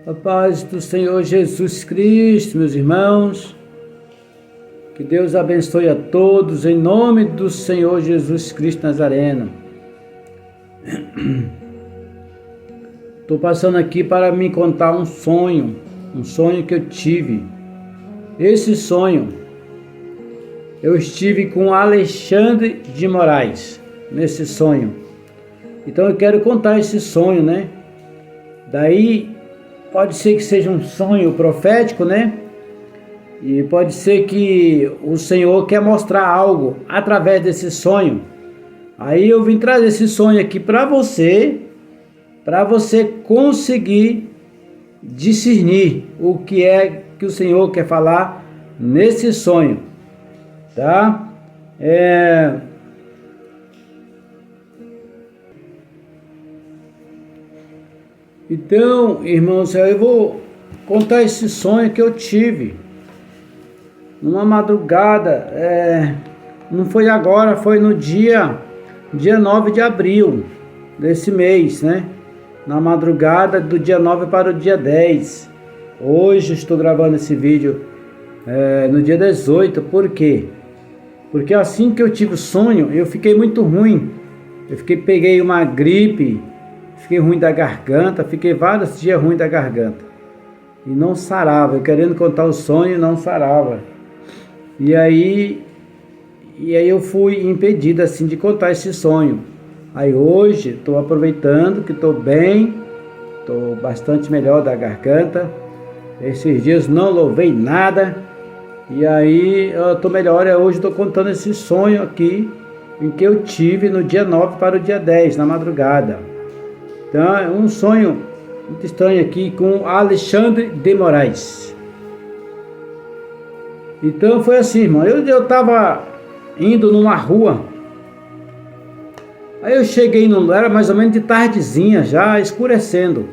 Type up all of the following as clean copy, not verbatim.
A paz do Senhor Jesus Cristo, meus irmãos. Que Deus abençoe a todos, em nome do Senhor Jesus Cristo Nazareno. Estou passando aqui para me contar um sonho que eu tive. Esse sonho, eu estive com Alexandre de Moraes, nesse sonho. Então eu quero contar esse sonho, né? Daí, pode ser que seja um sonho profético, né? E pode ser que o Senhor quer mostrar algo através desse sonho. Aí eu vim trazer esse sonho aqui para você conseguir discernir o que é que o Senhor quer falar nesse sonho, tá? Então, irmãos, eu vou contar esse sonho que eu tive numa madrugada, não foi agora, foi no dia 9 de abril desse mês, né? Na madrugada do dia 9 para o dia 10. Hoje estou gravando esse vídeo no dia 18, por quê? Porque assim que eu tive o sonho, eu fiquei muito ruim. Peguei uma gripe, fiquei ruim da garganta, fiquei vários dias ruim da garganta. E não sarava, eu querendo contar o sonho, não sarava. E aí eu fui impedido assim de contar esse sonho. Aí hoje estou aproveitando que estou bem, estou bastante melhor da garganta. Esses dias não louvei nada. E aí eu estou melhor, hoje estou contando esse sonho aqui, em que eu tive no dia 9 para o dia 10, na madrugada. Então é um sonho muito estranho aqui com Alexandre de Moraes. Então foi assim, irmão, eu estava indo numa rua, aí eu cheguei era mais ou menos de tardezinha, já escurecendo,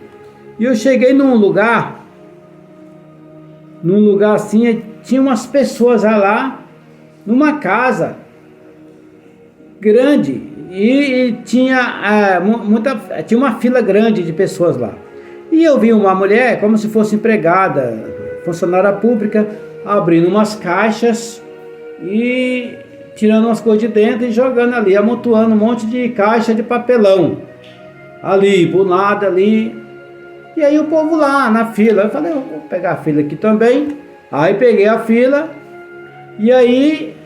e eu cheguei num lugar assim, tinha umas pessoas lá, numa casa grande, e tinha uma fila grande de pessoas lá, e eu vi uma mulher como se fosse empregada, funcionária pública, abrindo umas caixas e tirando umas coisas de dentro e jogando ali, amontoando um monte de caixa de papelão ali, por lado ali. E aí o povo lá na fila, eu falei, eu vou pegar a fila aqui também. Aí peguei a fila e aí,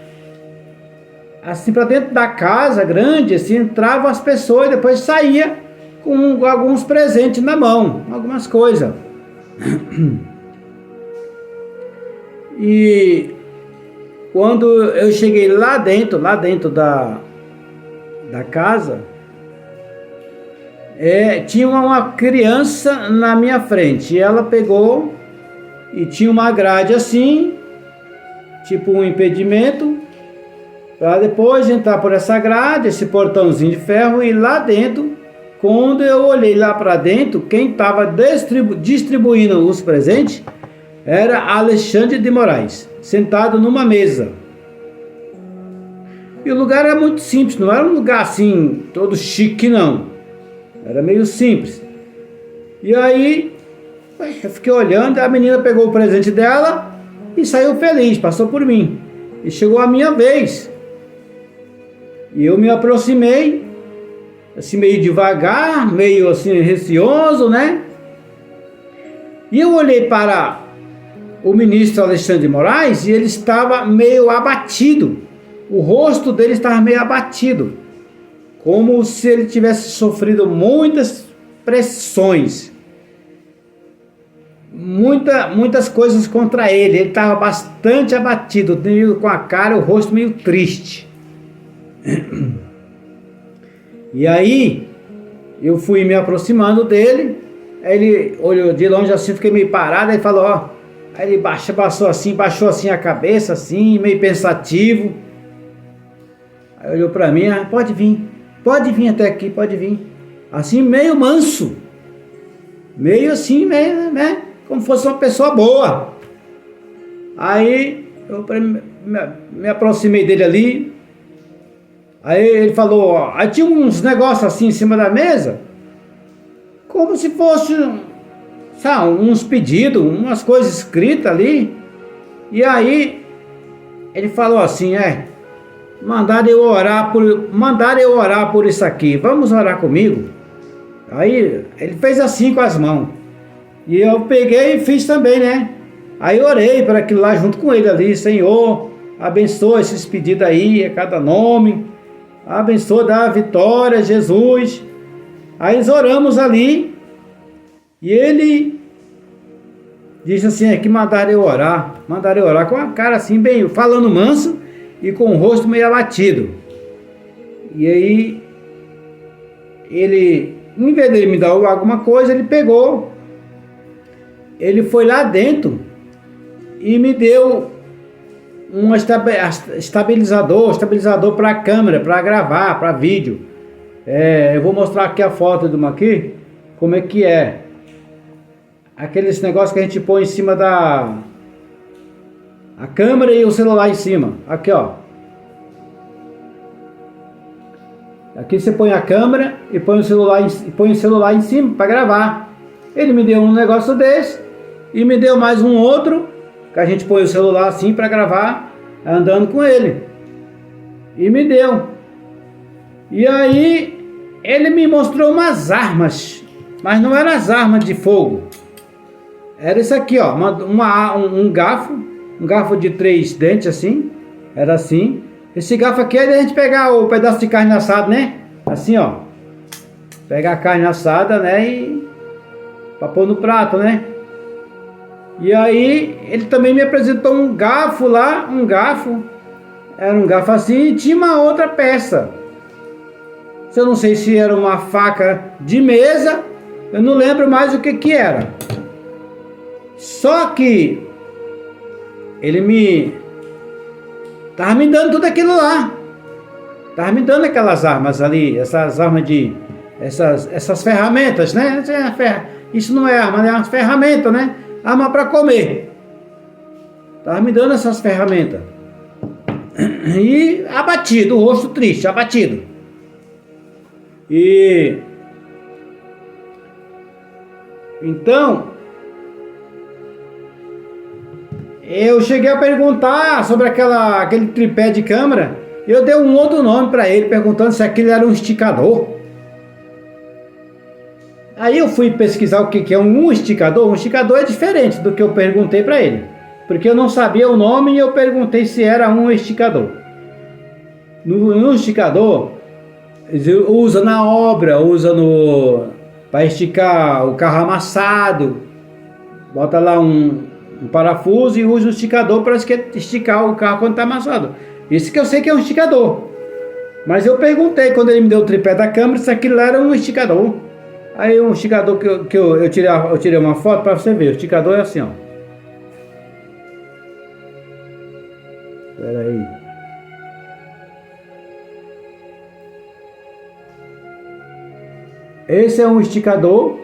assim, para dentro da casa grande, assim, entravam as pessoas e depois saía com alguns presentes na mão, algumas coisas. E quando eu cheguei lá dentro da casa, tinha uma criança na minha frente. E ela pegou e tinha uma grade assim, tipo um impedimento, para depois entrar por essa grade, esse portãozinho de ferro, e lá dentro, quando eu olhei lá para dentro, quem estava distribuindo os presentes era Alexandre de Moraes, sentado numa mesa. E o lugar era muito simples, não era um lugar assim, todo chique não. Era meio simples. E aí, eu fiquei olhando, a menina pegou o presente dela e saiu feliz, passou por mim. E chegou a minha vez. E eu me aproximei, assim meio devagar, meio assim receoso, né? E eu olhei para o ministro Alexandre de Moraes e ele estava meio abatido. O rosto dele estava meio abatido, como se ele tivesse sofrido muitas pressões, muitas coisas contra ele. Ele estava bastante abatido, meio com a cara, o rosto meio triste. E aí eu fui me aproximando dele. Aí ele olhou de longe assim, fiquei meio parado, aí falou, ó. Aí ele baixou assim a cabeça, assim, meio pensativo. Aí olhou para mim, pode vir até aqui, pode vir. Assim, meio manso. Meio assim, meio, né? Como fosse uma pessoa boa. Aí eu me aproximei dele ali. Aí ele falou, ó, aí tinha uns negócios assim em cima da mesa, como se fosse sabe, uns pedidos, umas coisas escritas ali. E aí ele falou assim, mandaram eu orar por isso aqui, vamos orar comigo? Aí ele fez assim com as mãos. E eu peguei e fiz também, né? Aí orei para aquilo lá junto com ele ali, Senhor, abençoa esses pedidos aí, a cada nome, abençoa, dá a vitória, Jesus. Aí nós oramos ali, e ele disse assim, que mandaram eu orar com a cara assim, bem, falando manso, e com o rosto meio abatido. E aí, ele, em vez de me dar alguma coisa, ele foi lá dentro e me deu um estabilizador para a câmera, para gravar, para vídeo. Eu vou mostrar aqui a foto de uma aqui, como é que é. Aqueles negócios que a gente põe em cima a câmera e o celular em cima. Aqui, ó. Aqui você põe a câmera e põe o celular em cima para gravar. Ele me deu um negócio desse e me deu mais um outro que a gente põe o celular assim para gravar andando com ele. E me deu. E aí ele me mostrou umas armas, mas não eram as armas de fogo. Era isso aqui, ó, um garfo de 3 dentes assim, era assim. Esse garfo aqui é de a gente pegar o pedaço de carne assada, né? Assim, ó. Pegar a carne assada, né? E pra pôr no prato, né? E aí ele também me apresentou um garfo lá, era um garfo assim, e tinha uma outra peça. Eu não sei se era uma faca de mesa, eu não lembro mais o que era. Só que ele tava me dando tudo aquilo lá. Tava me dando aquelas armas ali, essas armas essas ferramentas, né? Isso não é arma, é uma ferramenta, né? Arma para comer. Tava me dando essas ferramentas. E abatido, o rosto triste, abatido. E então eu cheguei a perguntar sobre aquele tripé de câmera. Eu dei um outro nome para ele, perguntando se aquilo era um esticador. Aí eu fui pesquisar o que é um esticador. Um esticador é diferente do que eu perguntei para ele, porque eu não sabia o nome e eu perguntei se era um esticador. No esticador, usa na obra, para esticar o carro amassado. Bota lá um parafuso e usa o esticador para esticar o carro quando está amassado. Isso que eu sei que é um esticador. Mas eu perguntei quando ele me deu o tripé da câmera se aquilo era um esticador. Aí um esticador que eu tirei uma foto para você ver. O esticador é assim, ó. Espera aí. Esse é um esticador.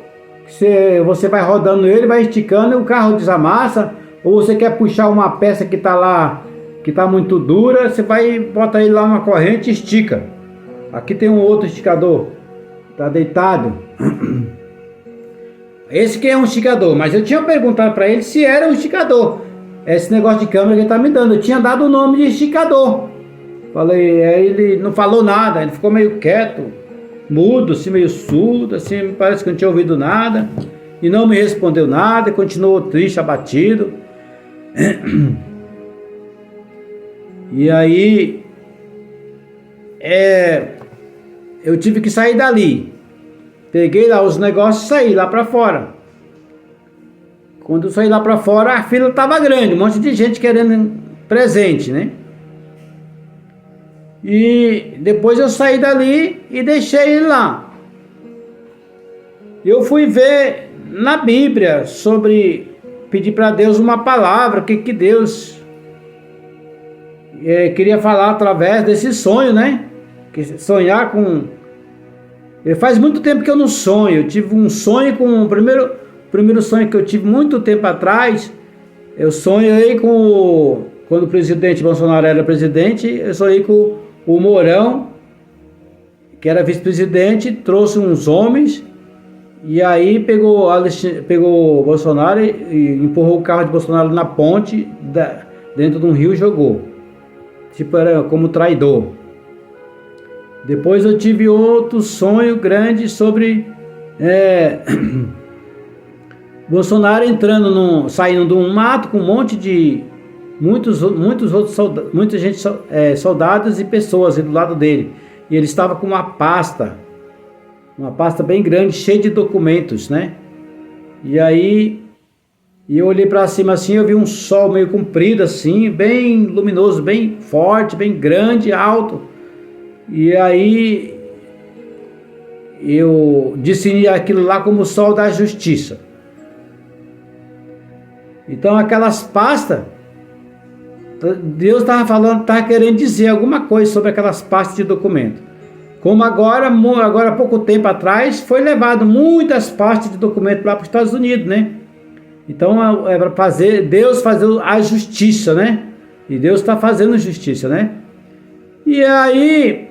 Você vai rodando ele, vai esticando e o carro desamassa. Ou você quer puxar uma peça que está lá, que está muito dura, você vai botar ele lá uma corrente e estica. Aqui tem um outro esticador, está deitado. Esse que é um esticador, mas eu tinha perguntado para ele se era um esticador. Esse negócio de câmera que ele está me dando, eu tinha dado o nome de esticador. Falei, aí ele não falou nada, ele ficou meio quieto, mudo, assim, meio surdo, assim, parece que não tinha ouvido nada, e não me respondeu nada, e continuou triste, abatido. E aí eu tive que sair dali. Peguei lá os negócios e saí lá para fora. Quando eu saí lá para fora, a fila estava grande, um monte de gente querendo presente, né? E depois eu saí dali e deixei ele lá. Eu fui ver na Bíblia sobre pedir para Deus uma palavra, o que Deus queria falar através desse sonho, né? Sonhar com... Faz muito tempo que eu não sonho. Eu tive um sonho com o primeiro sonho que eu tive muito tempo atrás. Eu sonhei quando o presidente Bolsonaro era presidente, eu sonhei com o Mourão, que era vice-presidente, trouxe uns homens E aí pegou o Bolsonaro e empurrou o carro de Bolsonaro na ponte, dentro de um rio e jogou. Tipo, era como traidor. Depois eu tive outro sonho grande sobre Bolsonaro saindo de um mato com um monte de muitos outros soldados, muita gente, soldados e pessoas do lado dele. E ele estava com uma pasta bem grande, cheia de documentos, né? E aí eu olhei para cima assim, eu vi um sol meio comprido assim, bem luminoso, bem forte, bem grande, alto. E aí eu discerni aquilo lá como o sol da justiça. Então aquelas pastas, Deus estava querendo dizer alguma coisa sobre aquelas pastas de documento. Como agora há pouco tempo atrás, foi levado muitas pastas de documento lá para os Estados Unidos, né? Então é para Deus fazer a justiça, né? E Deus está fazendo justiça, né? E aí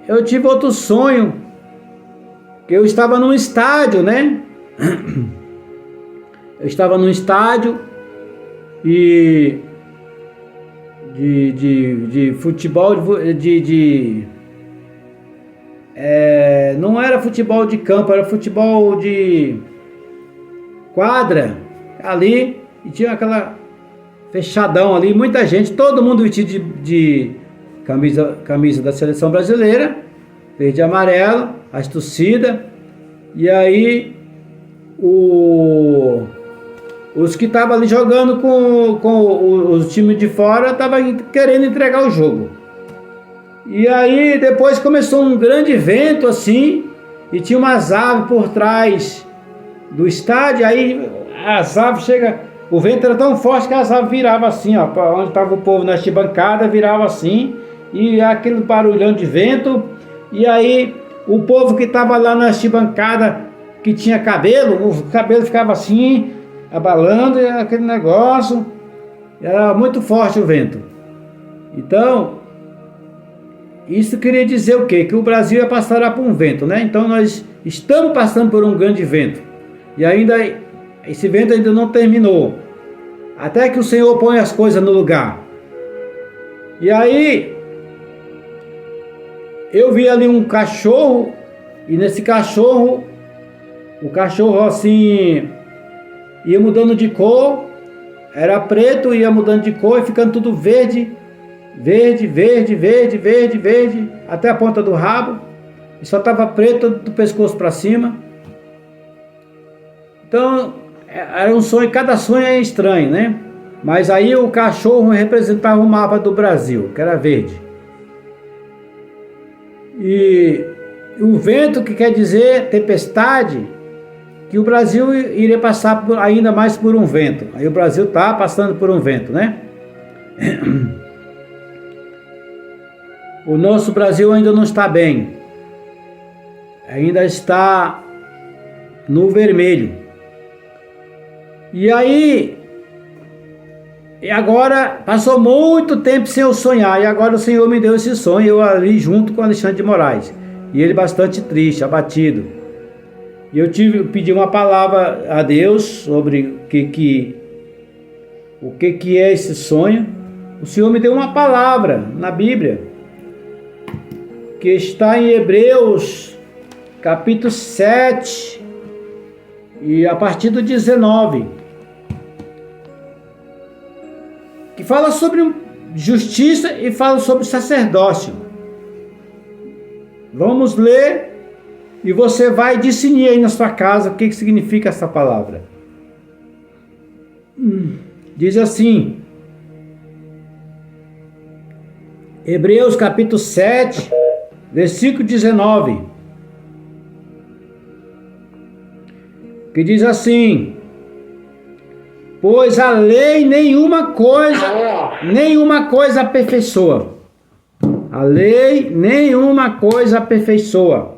eu tive outro sonho, que eu estava num estádio, né? Eu estava num estádio e de futebol, não era futebol de campo, era futebol de quadra ali, e tinha aquela fechadão ali, muita gente, todo mundo vestido de camisa da seleção brasileira, verde e amarelo, as torcidas, e aí os que estavam ali jogando com os times de fora estavam querendo entregar o jogo. E aí depois começou um grande vento assim, e tinha umas aves por trás do estádio. Aí as aves o vento era tão forte que as aves viravam assim, ó, para onde estava o povo na arquibancada, virava assim, e aquele barulhão de vento. E aí o povo que estava lá na arquibancada, que tinha cabelo, o cabelo ficava assim, abalando, e aquele negócio, era muito forte o vento. Então isso queria dizer o quê? Que o Brasil ia passar por um vento, né? Então nós estamos passando por um grande vento. E ainda esse vento ainda não terminou. Até que o Senhor põe as coisas no lugar. E aí eu vi ali um cachorro, e nesse cachorro, o cachorro assim ia mudando de cor, era preto, ia mudando de cor e ficando tudo verde. Verde, até a ponta do rabo, e só estava preto do pescoço para cima. Então era um sonho, cada sonho é estranho, né? Mas aí o cachorro representava o mapa do Brasil, que era verde. E o vento, que quer dizer tempestade, que o Brasil iria passar ainda mais por um vento. Aí o Brasil está passando por um vento, né? O nosso Brasil ainda não está bem, ainda está no vermelho. E aí, agora passou muito tempo sem eu sonhar, e agora o Senhor me deu esse sonho, eu ali junto com Alexandre de Moraes, e ele bastante triste, abatido. E eu pedi uma palavra a Deus sobre o que é esse sonho. O Senhor me deu uma palavra na Bíblia, que está em Hebreus capítulo 7 e a partir do 19, que fala sobre justiça e fala sobre sacerdócio. Vamos ler e você vai discernir aí na sua casa o que significa essa palavra. Diz assim, Hebreus capítulo 7, versículo 19, que diz assim: pois a lei nenhuma coisa aperfeiçoa. A lei nenhuma coisa aperfeiçoa.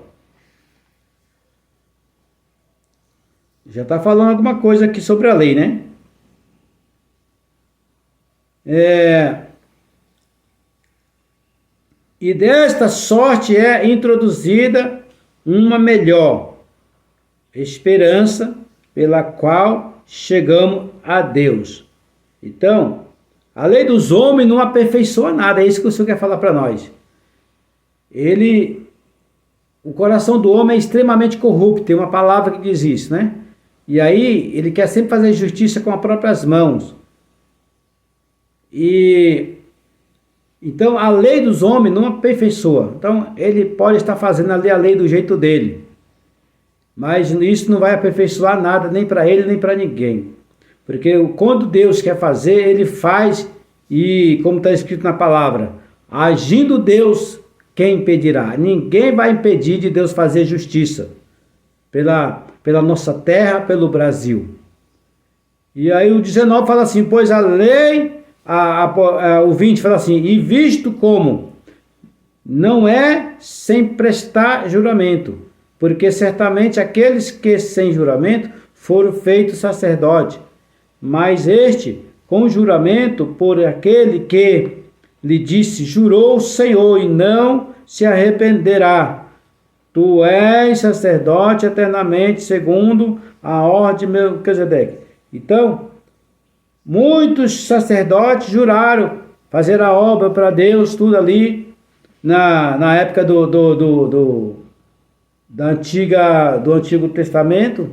Já está falando alguma coisa aqui sobre a lei, né? E desta sorte é introduzida uma melhor, esperança pela qual chegamos a Deus. Então, a lei dos homens não aperfeiçoa nada, é isso que o Senhor quer falar para nós. O coração do homem é extremamente corrupto, tem uma palavra que diz isso, né? E aí, ele quer sempre fazer justiça com as próprias mãos. Então, a lei dos homens não aperfeiçoa. Então, ele pode estar fazendo ali a lei do jeito dele. Mas isso não vai aperfeiçoar nada, nem para ele, nem para ninguém. Porque quando Deus quer fazer, ele faz, e como está escrito na palavra, agindo Deus, quem impedirá? Ninguém vai impedir de Deus fazer justiça pela nossa terra, pelo Brasil. E aí o 19 fala assim, pois a lei, o 20 fala assim, e visto como não é sem prestar juramento, porque certamente aqueles que sem juramento foram feitos sacerdotes, mas este com juramento por aquele que lhe disse, jurou o Senhor e não se arrependerá. Tu és sacerdote eternamente, segundo a ordem de Melquisedeque. Então, muitos sacerdotes juraram fazer a obra para Deus, tudo ali, na época do Antigo Testamento,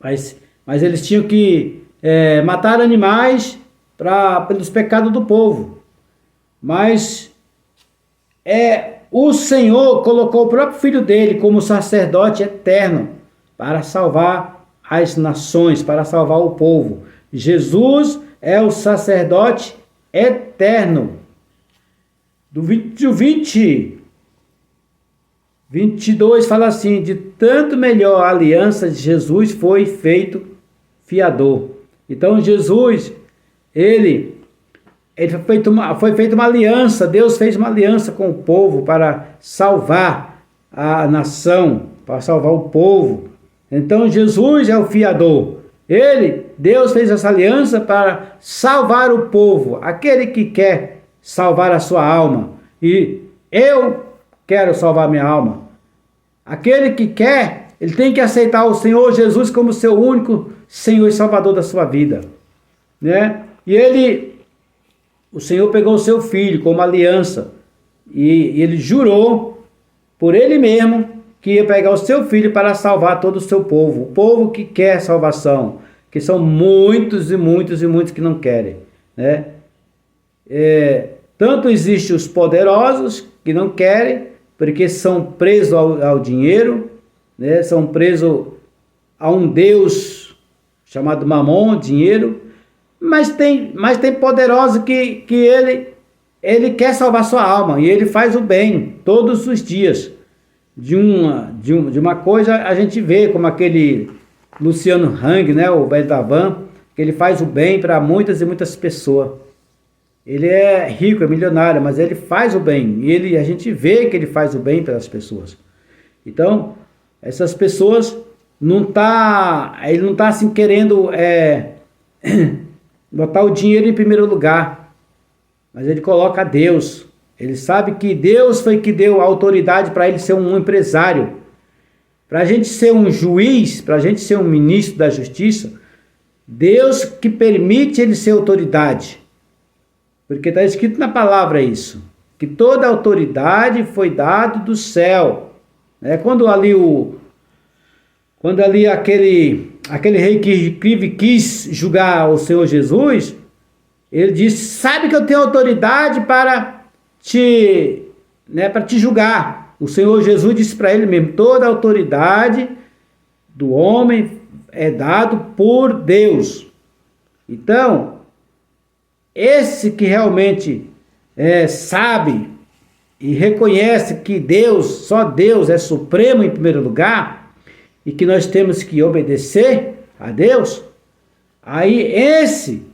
mas eles tinham que matar animais pelos pecados do povo. Mas o Senhor colocou o próprio Filho dele como sacerdote eterno para salvar as nações, para salvar o povo. Jesus é o sacerdote eterno. Do 22 fala assim, de tanto melhor a aliança de Jesus foi feito fiador. Então Jesus, foi feita uma aliança, Deus fez uma aliança com o povo para salvar a nação, para salvar o povo. Então Jesus é o fiador. Deus fez essa aliança para salvar o povo, aquele que quer salvar a sua alma. E eu quero salvar minha alma. Aquele que quer, ele tem que aceitar o Senhor Jesus como seu único Senhor e Salvador da sua vida, né? E o Senhor pegou o seu filho como aliança e ele jurou por ele mesmo que ia pegar o seu filho para salvar todo o seu povo, o povo que quer salvação, que são muitos e muitos e muitos que não querem, né? Tanto existem os poderosos que não querem, porque são presos ao dinheiro, né? São presos a um Deus chamado Mamon, dinheiro, mas tem poderoso que ele quer salvar sua alma, e ele faz o bem todos os dias. De uma coisa a gente vê, como aquele Luciano Hang, né, o velho da van, que ele faz o bem para muitas e muitas pessoas. Ele é rico, é milionário, mas ele faz o bem, e a gente vê que ele faz o bem pelas pessoas. Então, essas pessoas ele não está assim querendo botar o dinheiro em primeiro lugar, mas ele coloca a Deus. Ele sabe que Deus foi que deu a autoridade para ele ser um empresário. Para a gente ser um juiz, para a gente ser um ministro da justiça, Deus que permite ele ser autoridade. Porque está escrito na palavra isso, que toda autoridade foi dada do céu. Quando ali aquele rei que quis julgar o Senhor Jesus, ele disse, sabe que eu tenho autoridade para te julgar. O Senhor Jesus disse para ele mesmo, toda a autoridade do homem é dado por Deus. Então, esse que realmente sabe e reconhece que só Deus é supremo em primeiro lugar, e que nós temos que obedecer a Deus, aí ele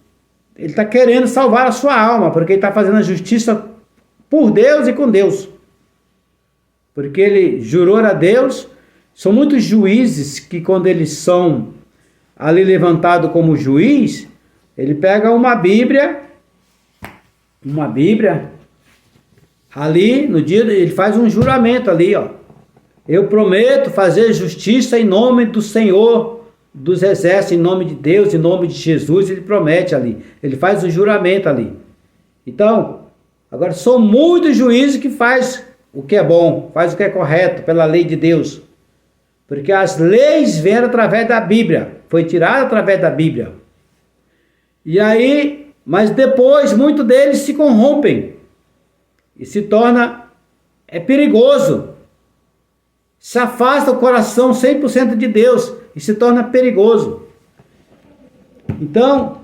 está querendo salvar a sua alma, porque ele está fazendo a justiça por Deus e com Deus. Porque ele jurou a Deus. São muitos juízes que, quando eles são ali levantados como juiz, ele pega uma Bíblia, ali no dia, ele faz um juramento ali, ó. Eu prometo fazer justiça em nome do Senhor dos Exércitos, em nome de Deus, em nome de Jesus. Ele promete ali, ele faz o juramento ali. Então, agora são muitos juízes que faz o que é bom, faz o que é correto pela lei de Deus. Porque as leis vieram através da Bíblia, foi tirada através da Bíblia. E aí, mas depois muitos deles se corrompem e se torna perigoso. Se afasta o coração 100% de Deus e se torna perigoso. Então,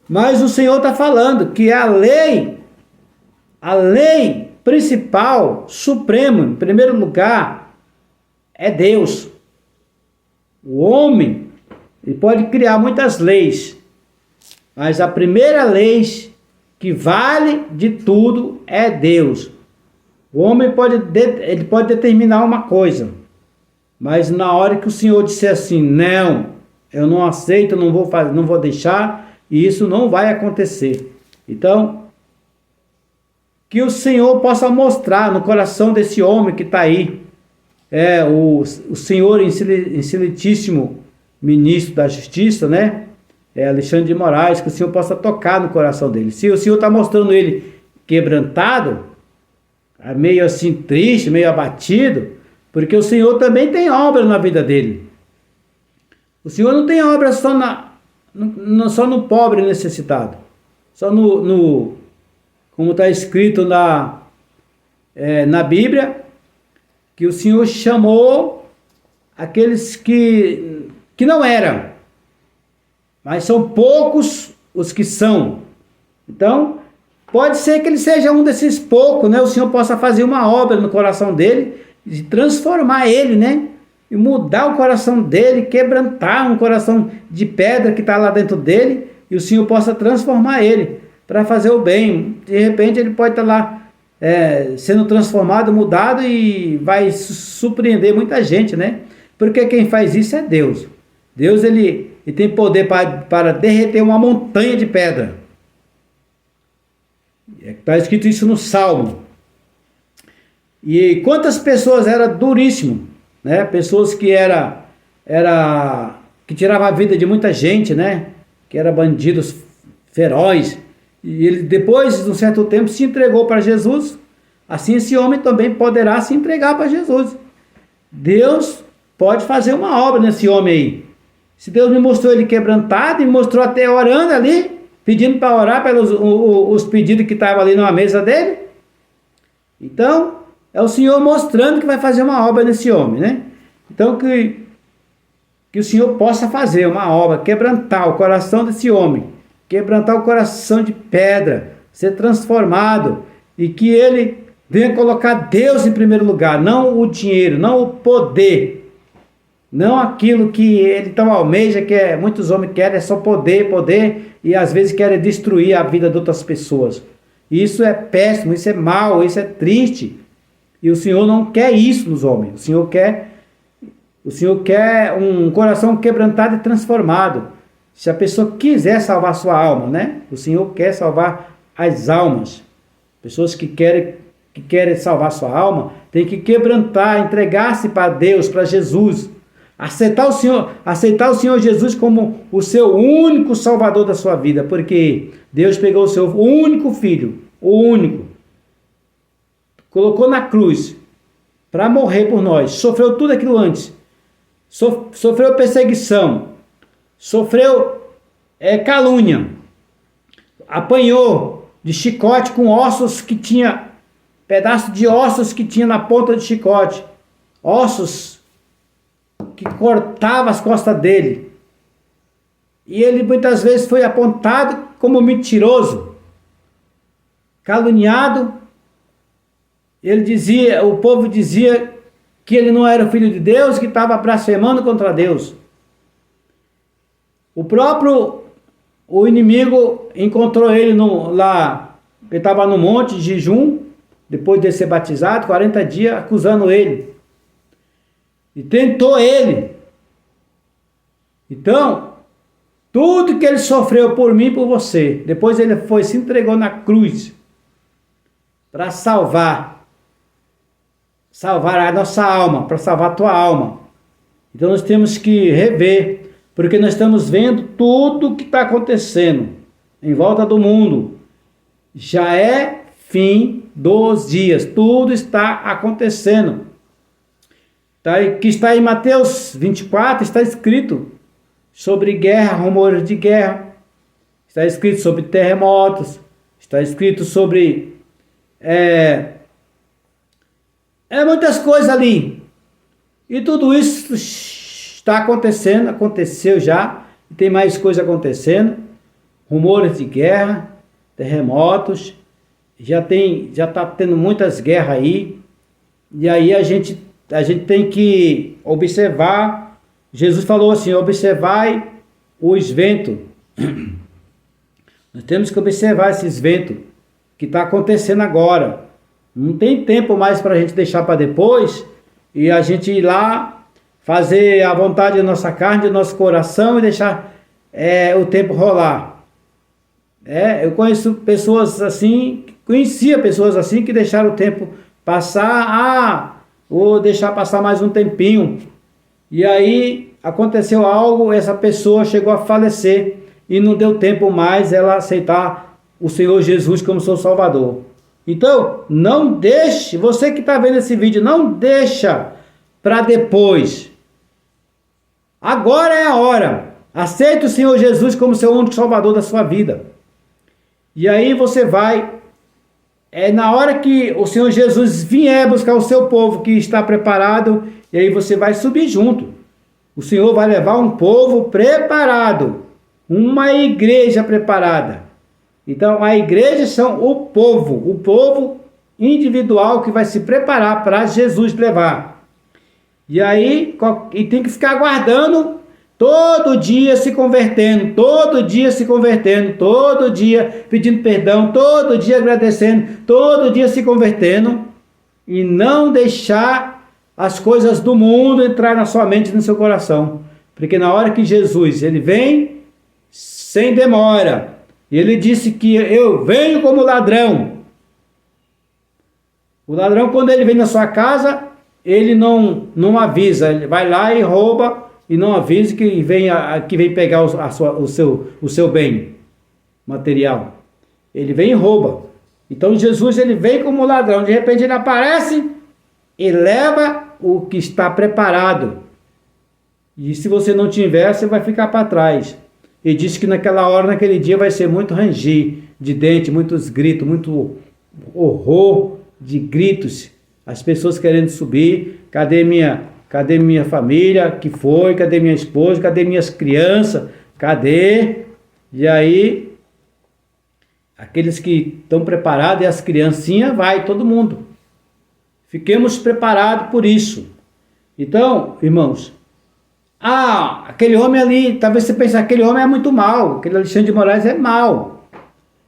mas o Senhor está falando que a lei principal, suprema, em primeiro lugar, é Deus. O homem, ele pode criar muitas leis, mas a primeira lei que vale de tudo é Deus. O homem pode determinar uma coisa, mas na hora que o Senhor disser assim, não, eu não aceito, não vou fazer, não vou deixar, e isso não vai acontecer. Então, que o Senhor possa mostrar no coração desse homem que está aí, o Senhor excelentíssimo ministro da Justiça, né? Alexandre de Moraes, que o Senhor possa tocar no coração dele. Se o Senhor está mostrando ele quebrantado, meio assim triste, meio abatido, porque o Senhor também tem obra na vida dele. O Senhor não tem obra só no pobre necessitado, só como está escrito na Bíblia, que o Senhor chamou aqueles que não eram, mas são poucos os que são. Então, pode ser que ele seja um desses poucos, né? O Senhor possa fazer uma obra no coração dele, de transformar ele, né? E mudar o coração dele, quebrantar um coração de pedra que está lá dentro dele, e o Senhor possa transformar ele para fazer o bem. De repente ele pode estar lá sendo transformado, mudado, e vai surpreender muita gente, né? Porque quem faz isso é Deus. Deus ele tem poder para derreter uma montanha de pedra. Está escrito isso no Salmo. E quantas pessoas eram duríssimo, né? Pessoas que que tiravam a vida de muita gente, né? Que eram bandidos ferozes. E ele, depois de um certo tempo, se entregou para Jesus. Assim esse homem também poderá se entregar para Jesus. Deus pode fazer uma obra nesse homem aí. Se Deus me mostrou ele quebrantado, me mostrou até orando ali, pedindo para orar pelos os pedidos que estavam ali na mesa dele. Então, é o Senhor mostrando que vai fazer uma obra nesse homem, né? Então, que o Senhor possa fazer uma obra, quebrantar o coração desse homem, quebrantar o coração de pedra, ser transformado, e que ele venha colocar Deus em primeiro lugar, não o dinheiro, não o poder, não aquilo que ele tão almeja, que muitos homens querem, é só poder, e às vezes querem destruir a vida de outras pessoas. Isso é péssimo, isso é mau, isso é triste. E o Senhor não quer isso nos homens. O Senhor quer um coração quebrantado e transformado. Se a pessoa quiser salvar sua alma, né? O Senhor quer salvar as almas. Pessoas que querem salvar sua alma, tem que quebrantar, entregar-se para Deus, para Jesus. Aceitar o Senhor Jesus como o seu único salvador da sua vida, porque Deus pegou o seu único filho, o único, colocou na cruz para morrer por nós, sofreu tudo aquilo antes, sofreu perseguição, sofreu calúnia, apanhou de chicote com ossos que tinha, pedaço de ossos que tinha na ponta de chicote, ossos que cortava as costas dele. E ele muitas vezes foi apontado como mentiroso, caluniado. O povo dizia que ele não era o filho de Deus, que estava blasfemando contra Deus. O inimigo encontrou ele ele estava no monte de jejum, depois de ser batizado, 40 dias, acusando ele. E tentou ele. Então, tudo que ele sofreu por mim e por você, depois ele se entregou na cruz para salvar salvar a nossa alma, para salvar a tua alma. Então nós temos que rever, porque nós estamos vendo tudo o que está acontecendo em volta do mundo. Já é fim dos dias, tudo está acontecendo. Que está em Mateus 24, está escrito sobre guerra, rumores de guerra, está escrito sobre terremotos, está escrito sobre muitas coisas ali. E tudo isso está acontecendo, aconteceu já, e tem mais coisa acontecendo. Rumores de guerra, terremotos, já está tendo muitas guerras aí. E aí a gente tem que observar. Jesus falou assim: observai os ventos. Nós temos que observar esses ventos que está acontecendo agora. Não tem tempo mais para a gente deixar para depois e a gente ir lá fazer a vontade da nossa carne, do nosso coração e deixar o tempo rolar. Eu conhecia pessoas assim que deixaram o tempo passar. Vou deixar passar mais um tempinho. E aí aconteceu algo, essa pessoa chegou a falecer e não deu tempo mais ela aceitar o Senhor Jesus como seu Salvador. Então, não deixe, você que está vendo esse vídeo, não deixa para depois. Agora é a hora. Aceite o Senhor Jesus como seu único Salvador da sua vida. E aí você vai, na hora que o Senhor Jesus vier buscar o seu povo que está preparado, e aí você vai subir junto. O Senhor vai levar um povo preparado, uma igreja preparada. Então a igreja são o povo individual que vai se preparar para Jesus levar. E aí tem que ficar aguardando, todo dia se convertendo, todo dia pedindo perdão, todo dia agradecendo, todo dia se convertendo, e não deixar as coisas do mundo entrar na sua mente e no seu coração. Porque na hora que Jesus ele vem sem demora, e ele disse que eu venho como ladrão. O ladrão, quando ele vem na sua casa, ele não avisa, ele vai lá e rouba e não avisa que vem pegar o seu bem material. Ele vem e rouba. Então Jesus ele vem como ladrão, de repente ele aparece e leva o que está preparado. E se você não tiver, você vai ficar para trás. E disse que naquela hora, naquele dia, vai ser muito ranger de dente, muitos gritos, muito horror de gritos. As pessoas querendo subir. Cadê minha família? Que foi? Cadê minha esposa? Cadê minhas crianças? Cadê? E aí, aqueles que estão preparados e as criancinhas, vai todo mundo. Fiquemos preparados por isso. Então, irmãos, aquele homem ali, talvez você pense, aquele homem é muito mal, aquele Alexandre de Moraes é mal.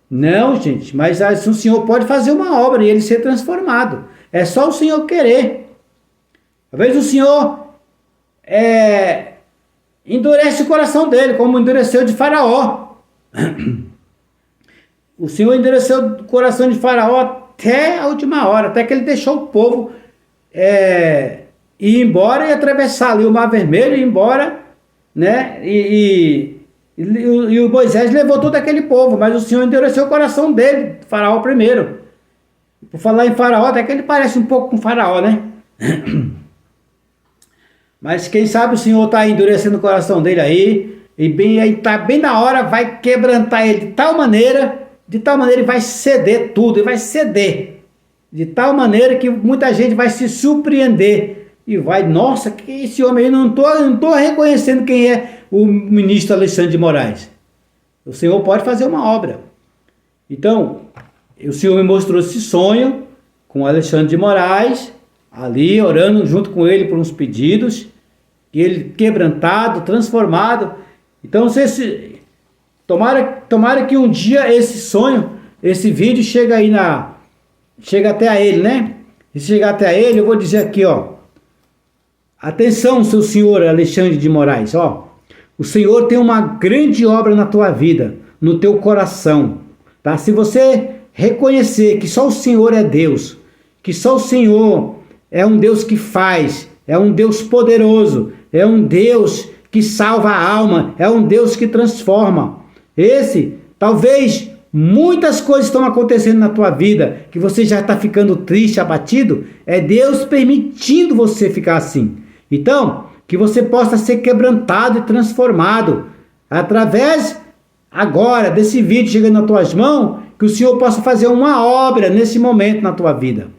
Não, gente, mas o Senhor pode fazer uma obra e ele ser transformado. É só o Senhor querer. Às vezes o Senhor endurece o coração dele, como endureceu de Faraó. O Senhor endureceu o coração de Faraó até a última hora, até que ele deixou o povo ir embora e atravessar ali o Mar Vermelho, ir embora, né? E o Moisés levou todo aquele povo, mas o Senhor endureceu o coração dele, Faraó primeiro. Por falar em Faraó, até que ele parece um pouco com Faraó, né? Mas quem sabe o Senhor está endurecendo o coração dele aí, e aí tá bem na hora, vai quebrantar ele de tal maneira ele vai ceder tudo, ele vai ceder. De tal maneira que muita gente vai se surpreender. E vai, nossa, que esse homem aí, não tô reconhecendo quem é o ministro Alexandre de Moraes. O Senhor pode fazer uma obra. Então, o Senhor me mostrou esse sonho com Alexandre de Moraes, ali orando junto com ele por uns pedidos, e ele quebrantado, transformado. Então, tomara que um dia esse sonho, esse vídeo chega até a ele, né? E se chegar até a ele, eu vou dizer aqui, ó. Atenção, seu senhor Alexandre de Moraes, ó. O Senhor tem uma grande obra na tua vida, no teu coração, tá? Se você reconhecer que só o Senhor é Deus, que só o Senhor é um Deus que faz, é um Deus poderoso, é um Deus que salva a alma, é um Deus que transforma. Talvez muitas coisas estão acontecendo na tua vida, que você já está ficando triste, abatido, é Deus permitindo você ficar assim. Então, que você possa ser quebrantado e transformado, através agora desse vídeo chegando nas tuas mãos, que o Senhor possa fazer uma obra nesse momento na tua vida,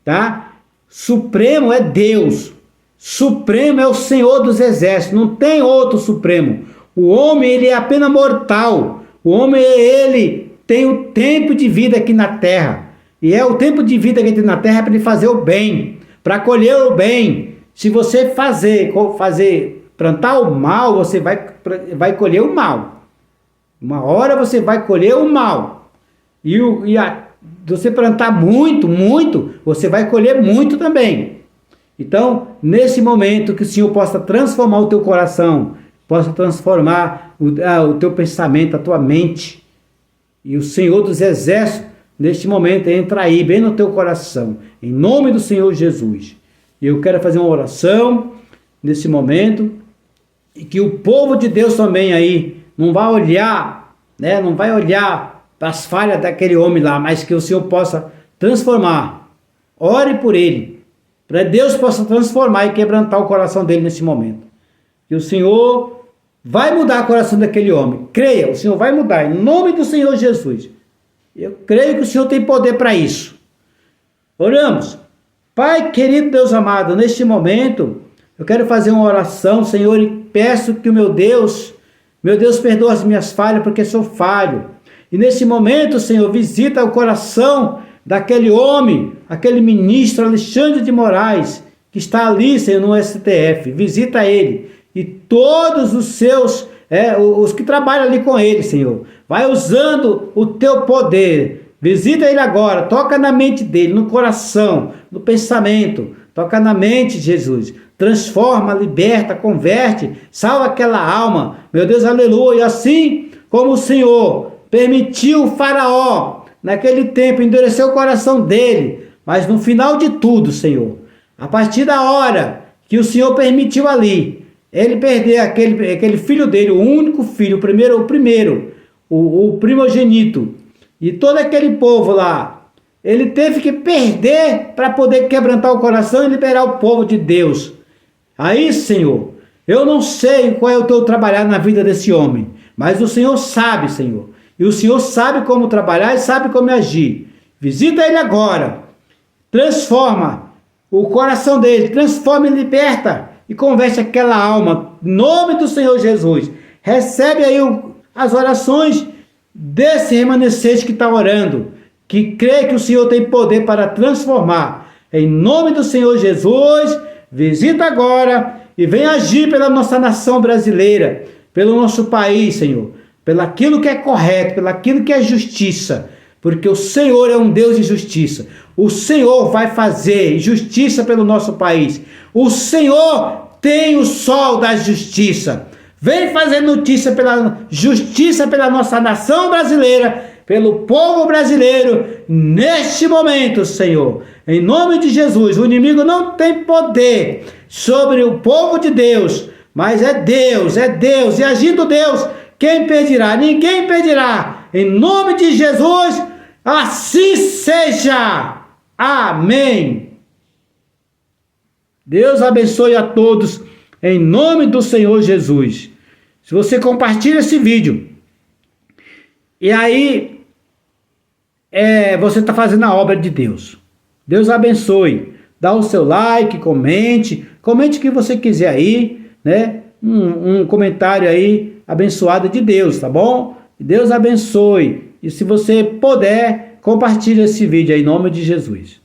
tá? Supremo é Deus, Supremo é o Senhor dos Exércitos, não tem outro Supremo. O homem, ele é apenas mortal, o homem, ele tem o tempo de vida aqui na terra, e é o tempo de vida que ele tem na terra para ele fazer o bem, para colher o bem. Se você plantar o mal, você vai colher o mal. Uma hora você vai colher o mal. Se você plantar muito, você vai colher muito também. Então, nesse momento, que o Senhor possa transformar o teu coração, possa transformar o teu pensamento, a tua mente. E o Senhor dos Exércitos, neste momento, entra aí, bem no teu coração. Em nome do Senhor Jesus. E eu quero fazer uma oração nesse momento. E que o povo de Deus também aí não vai olhar, né? Não vai olhar para as falhas daquele homem lá, mas que o Senhor possa transformar. Ore por ele, para Deus possa transformar e quebrantar o coração dele nesse momento. Que o Senhor vai mudar o coração daquele homem. Creia, o Senhor vai mudar, em nome do Senhor Jesus. Eu creio que o Senhor tem poder para isso. Oramos. Pai querido, Deus amado, neste momento, eu quero fazer uma oração, Senhor, e peço que o meu Deus perdoa as minhas falhas, porque sou falho. E nesse momento, Senhor, visita o coração daquele homem, aquele ministro Alexandre de Moraes, que está ali, Senhor, no STF. Visita ele e todos os seus, os que trabalham ali com ele, Senhor. Vai usando o teu poder. Visita ele agora, toca na mente dele, no coração, no pensamento. Toca na mente, Jesus. Transforma, liberta, converte, salva aquela alma. Meu Deus, aleluia. E assim como o Senhor permitiu o Faraó, naquele tempo, endurecer o coração dele. Mas no final de tudo, Senhor, a partir da hora que o Senhor permitiu ali, ele perder aquele filho dele, o único filho, o primogênito, e todo aquele povo lá, ele teve que perder para poder quebrantar o coração e liberar o povo de Deus. Aí, Senhor, eu não sei qual é o teu trabalhar na vida desse homem, mas o Senhor sabe, Senhor. E o Senhor sabe como trabalhar e sabe como agir. Visita ele agora. Transforma o coração dele, transforma e liberta e converte aquela alma. Em nome do Senhor Jesus. Recebe aí as orações desse remanescente que está orando, que crê que o Senhor tem poder para transformar. Em nome do Senhor Jesus, visita agora e vem agir pela nossa nação brasileira, pelo nosso país, Senhor, pelo aquilo que é correto, pelo aquilo que é justiça, porque o Senhor é um Deus de justiça. O Senhor vai fazer justiça pelo nosso país. O Senhor tem o sol da justiça. Vem fazer notícia pela justiça pela nossa nação brasileira, pelo povo brasileiro, neste momento, Senhor. Em nome de Jesus, o inimigo não tem poder sobre o povo de Deus, mas é Deus, e agindo Deus, quem impedirá? Ninguém impedirá. Em nome de Jesus, assim seja. Amém. Deus abençoe a todos, em nome do Senhor Jesus. Se você compartilha esse vídeo, e aí você está fazendo a obra de Deus. Deus abençoe. Dá o seu like, comente o que você quiser aí, né? Um comentário aí abençoado de Deus, tá bom? Deus abençoe. E se você puder, compartilhe esse vídeo aí, em nome de Jesus.